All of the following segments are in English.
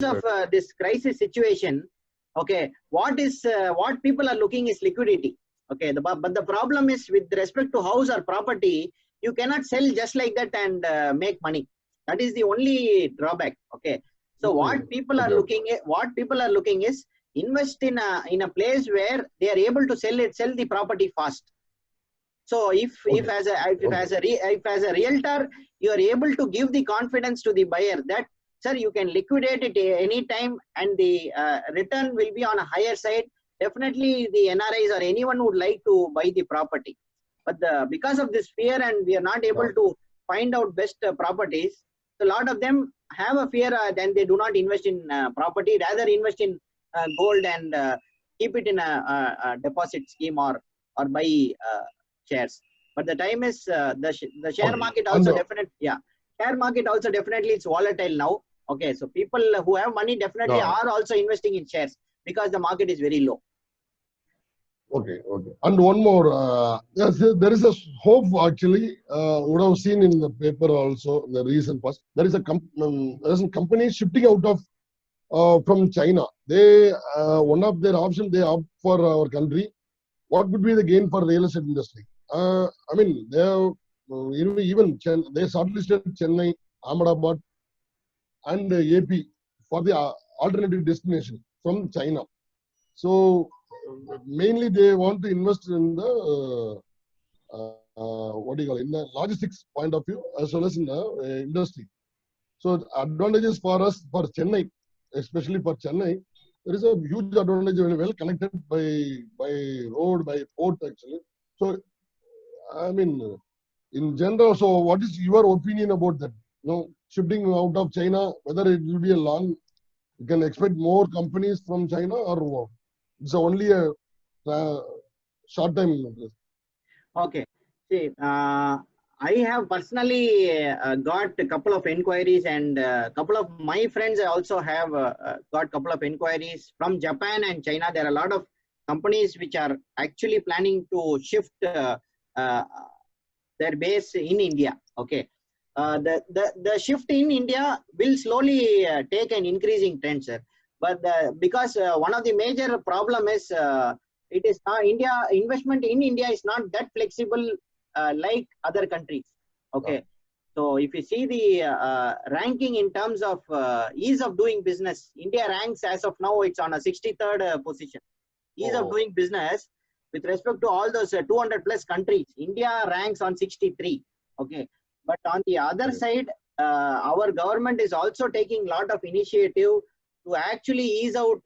of this crisis situation, okay, what people are looking is liquidity. Okay, but the problem is with respect to house or property, you cannot sell just like that and make money. That is the only drawback. Okay, so what people are looking is invest in a place where they are able to sell the property fast. So if as a realtor you are able to give the confidence to the buyer that sir, you can liquidate it any time and the return will be on a higher side, definitely the NRIs or anyone would like to buy the property. But because of this fear and we are not able to find out best properties, so a lot of them have a fear then they do not invest in property, rather invest in gold and keep it in a deposit scheme or buy shares. But the time is the share market also share market also definitely it's volatile now. Okay, so people who have money definitely are also investing in shares because the market is very low. Okay. And one more, yes, there is a hope actually. Would have seen in the paper also the recent past. There is a company shifting out of from China. They one of their options they opt for our country. What would be the gain for real estate industry? I mean, they have even they shortlisted Chennai, Ahmedabad, and AP for the alternative destination from China. So mainly they want to invest in the in the logistics point of view as well as in the industry. So advantages for us for Chennai, especially for Chennai, there is a huge advantage when well connected by road, by port actually. So I mean, in general, so what is your opinion about that? Shifting out of China, whether it will be a long, you can expect more companies from China or what? It's only a short time. Okay. See, I have personally got a couple of inquiries and a couple of my friends also have got a couple of inquiries from Japan and China. There are a lot of companies which are actually planning to shift their base in India. Okay. The shift in India will slowly take an increasing trend, sir. But because one of the major problem is it is investment in India is not that flexible like other countries. Okay, so if you see the ranking in terms of ease of doing business, India ranks as of now it's on a 63rd position. Ease of doing business with respect to all those 200 plus countries, India ranks on 63. Okay, but on the other side, our government is also taking a lot of initiative to actually ease out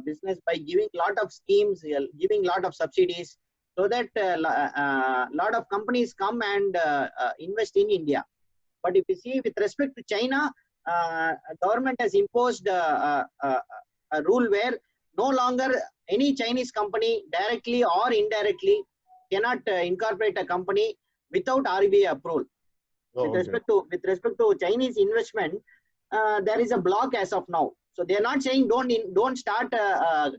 business by giving a lot of schemes, giving a lot of subsidies, so that a lot of companies come and invest in India. But if you see with respect to China, government has imposed a rule where no longer any Chinese company directly or indirectly cannot incorporate a company without RBI approval. With respect to Chinese investment, there is a block as of now. So they are not saying don't start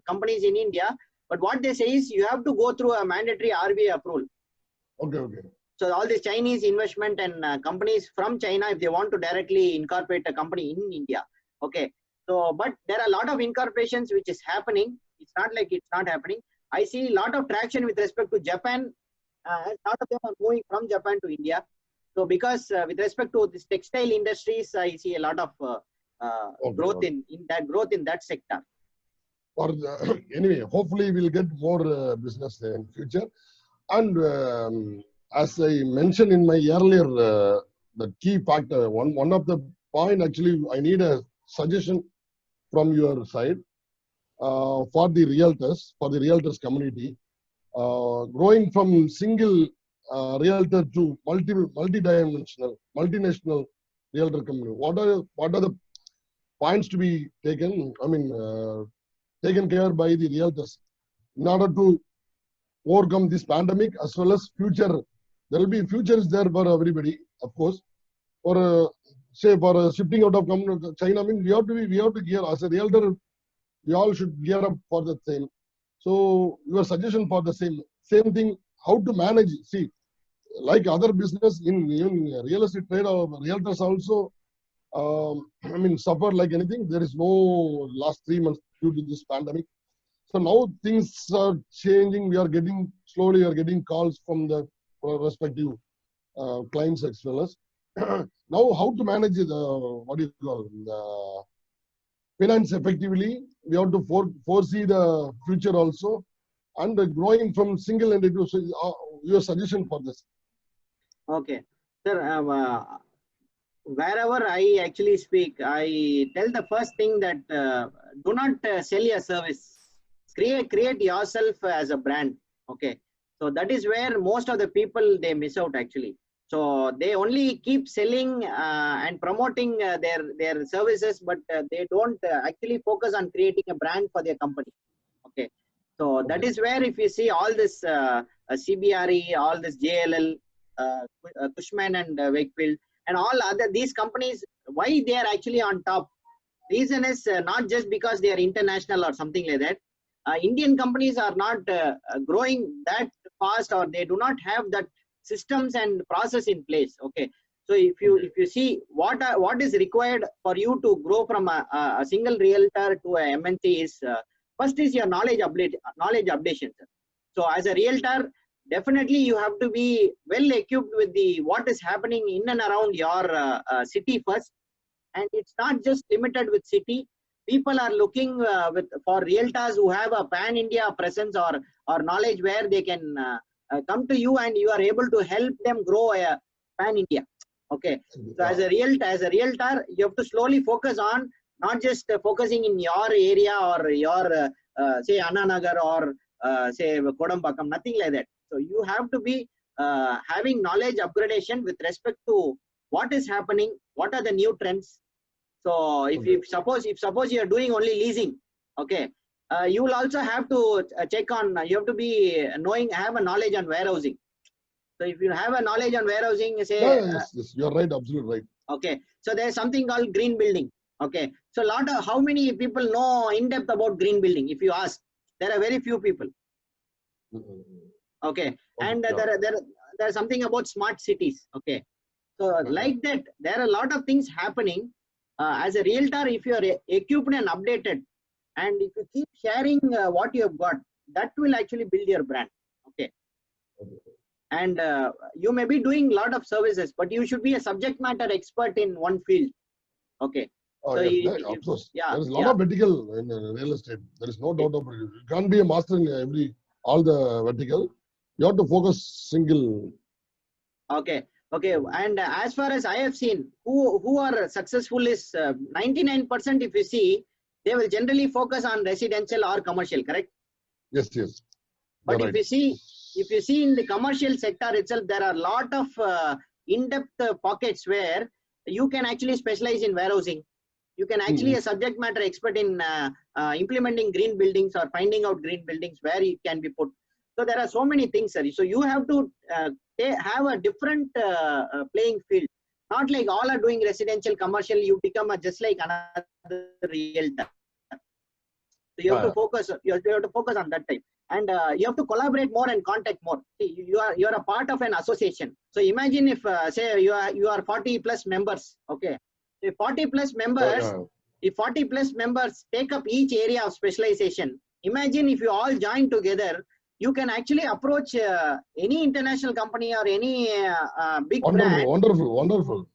companies in India, but what they say is you have to go through a mandatory RBI approval. Okay. So all these Chinese investment and companies from China, if they want to directly incorporate a company in India, okay. So, but there are a lot of incorporations which is happening. It's not like it's not happening. I see a lot of traction with respect to Japan. A lot of them are moving from Japan to India. So because with respect to this textile industries, I see a lot of growth in that sector. Anyway, hopefully we'll get more business in future. And as I mentioned in my earlier, the key factor, one of the point actually, I need a suggestion from your side for the realtors community, growing from single realtor to multi-dimensional, multinational realtor company. What are the points to be taken? I mean, taken care by the realtors in order to overcome this pandemic as well as future. There will be futures there for everybody, of course. For say for shifting out of China, I mean we have to gear as a realtor. We all should gear up for the same. So your suggestion for the same thing, how to manage? See, like other business in real estate trade, our realtors also I mean, suffered like anything. There is no last 3 months due to this pandemic. So now things are changing. We are getting slowly. We are getting calls from the respective clients as well as now how to manage the what do you call the finance effectively. We have to foresee the future also, and growing from single entity. So, your suggestion for this? Okay, sir. Wherever I actually speak, I tell the first thing that do not sell your service. Create yourself as a brand. Okay, so that is where most of the people they miss out actually. So they only keep selling and promoting their services, but they don't actually focus on creating a brand for their company. Okay, so that is where if you see all this CBRE, all this JLL, Cushman and Wakefield, and all other these companies, why they are actually on top? Reason is not just because they are international or something like that. Indian companies are not growing that fast, or they do not have that systems and process in place. Okay, so if you see what is required for you to grow from a single realtor to a MNC is first is your knowledge updation. So as a realtor, definitely you have to be well equipped with what is happening in and around your city first. And it's not just limited with city. People are looking for realtors who have a pan-India presence or knowledge, where they can come to you and you are able to help them grow a pan-India. Okay, so as a realtor, you have to slowly focus on not just focusing in your area or your say Annanagar or say Kodambakam, nothing like that. So you have to be having knowledge upgradation with respect to what is happening, what are the new trends. So if suppose you are doing only leasing, okay, you will also have to check on. You have to be have a knowledge on warehousing. So if you have a knowledge on warehousing, say yes, you are right, absolutely right. Okay, so there is something called green building. Okay, so how many people know in depth about green building? If you ask, there are very few people. Okay, and there's something about smart cities. Okay, so like that, there are a lot of things happening. As a realtor, if you are equipped and updated, and if you keep sharing what you have got, that will actually build your brand. Okay, and you may be doing a lot of services, but you should be a subject matter expert in one field. Okay. So yes, of course. There is a lot of vertical in real estate. There is no doubt about it. You can't be a master in all the vertical. You have to focus single. Okay. Okay. And as far as I have seen, who are successful is 99%. If you see, they will generally focus on residential or commercial. Correct? Yes. Yes. But if you see in the commercial sector itself, there are a lot of in-depth pockets where you can actually specialize in warehousing. You can actually a subject matter expert in implementing green buildings or finding out green buildings where it can be put. So there are so many things, sir. So you have to have a different playing field. Not like all are doing residential, commercial. You become just like another realtor. So you have to focus. You have to focus on that type, and you have to collaborate more and contact more. See, you are a part of an association. So imagine if say you are 40 plus members. Okay, if 40 plus members, if 40 plus members take up each area of specialization, imagine if you all join together, you can actually approach any international company or any big brand. Wonderful.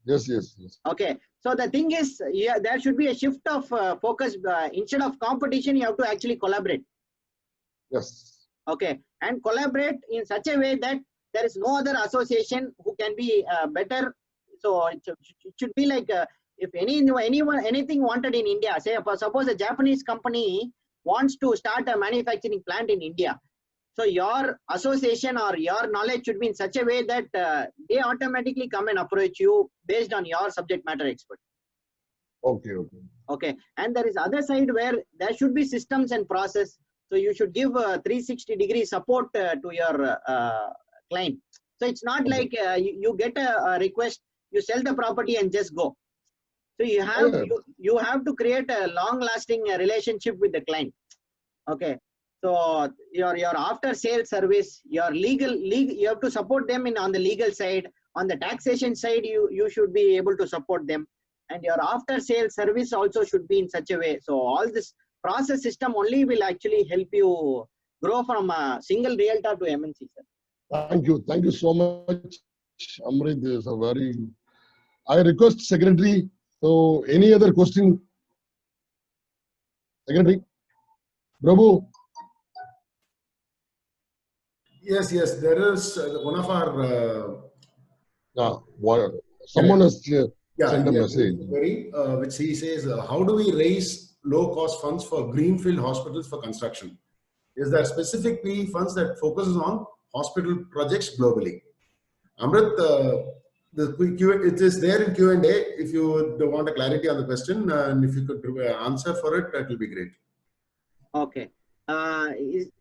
Yes. Okay. So the thing is, there should be a shift of focus. Instead of competition, you have to actually collaborate. Yes. Okay. And collaborate in such a way that there is no other association who can be better. So it should be like if anything wanted in India, say suppose a Japanese company wants to start a manufacturing plant in India. So your association or your knowledge should be in such a way that they automatically come and approach you based on your subject matter expert. Okay. And there is other side where there should be systems and process. So you should give 360-degree support to your client. So it's not like you get a request, you sell the property and just go. So you have to create a long-lasting relationship with the client. Okay. So your after sales service, your legal, you have to support them on the legal side. On the taxation side, you should be able to support them. and your after sales service also should be in such a way. So all this process system only will actually help you grow from a single realtor to MNC, sir. Thank you so much, Amrith. This is a very. I request secretary. So, any other question, secretary? Prabhu. Yes, there is one of our. Someone has Yeah, sent a message. query, which he says, how do we raise low-cost funds for greenfield hospitals for construction? Is there specific PE funds that focuses on hospital projects globally? Amrith, it is there in Q&A. If you want a clarity on the question, and if you could answer for it, that will be great. Okay.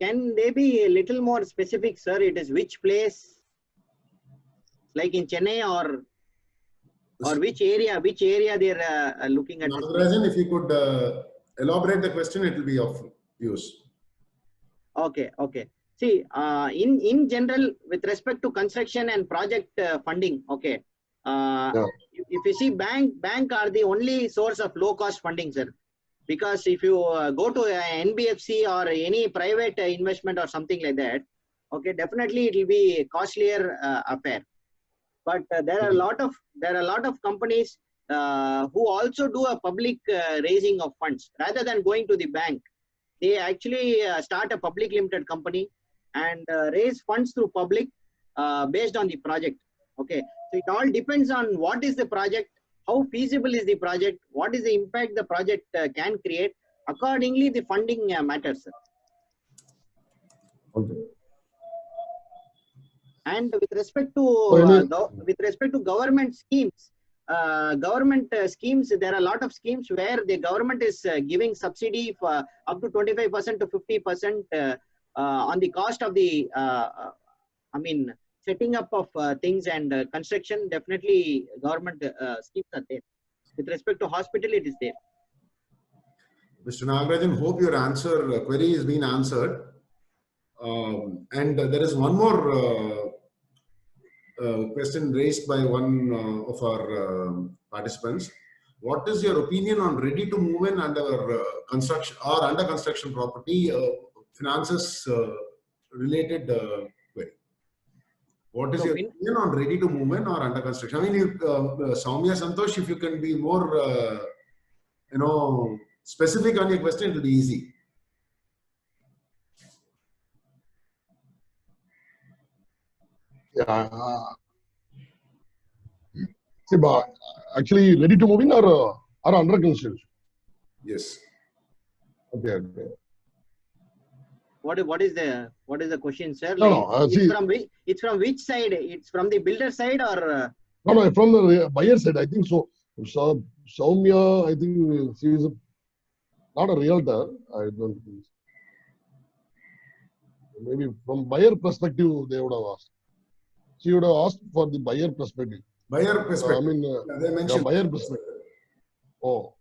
Can they be a little more specific, sir? It is which place, like in Chennai or which area they are looking at? Nazeer, if you could elaborate the question, it will be of use. Okay. See, in general, with respect to construction and project funding, okay. If you see, bank are the only source of low cost funding, sir. Because if you go to NBFC or any private investment or something like that, okay, definitely it will be a costlier affair. But there are a lot of companies who also do a public raising of funds rather than going to the bank. They actually start a public limited company and raise funds through public based on the project. Okay, so it all depends on what is the project, how feasible is the project, what is the impact the project can create. Accordingly, the funding matters. Okay. And with respect to government schemes, there are a lot of schemes where the government is giving subsidy for up to 25% to 50% on the cost of the setting up of things and construction. Definitely government schemes are there. With respect to hospital, it is there. Mr. Nagarajan, hope your query has been answered. And there is one more question raised by one of our participants. What is your opinion on ready to move in under construction or under construction property finances related query? What is your opinion on ready to move in or under construction? I mean, Soumya Santosh, if you can be more, specific on your question, it will be easy. Yeah. See, actually, ready to move in or under construction? Yes. Okay. What is the question, sir? It's from which side? It's from the builder side or? No, from the buyer side. I think so. Soumya, I think she is not a realtor. I don't think so. Maybe from buyer perspective, they would have asked. She would have asked for the buyer perspective. Buyer perspective. They mentioned buyer perspective. Oh.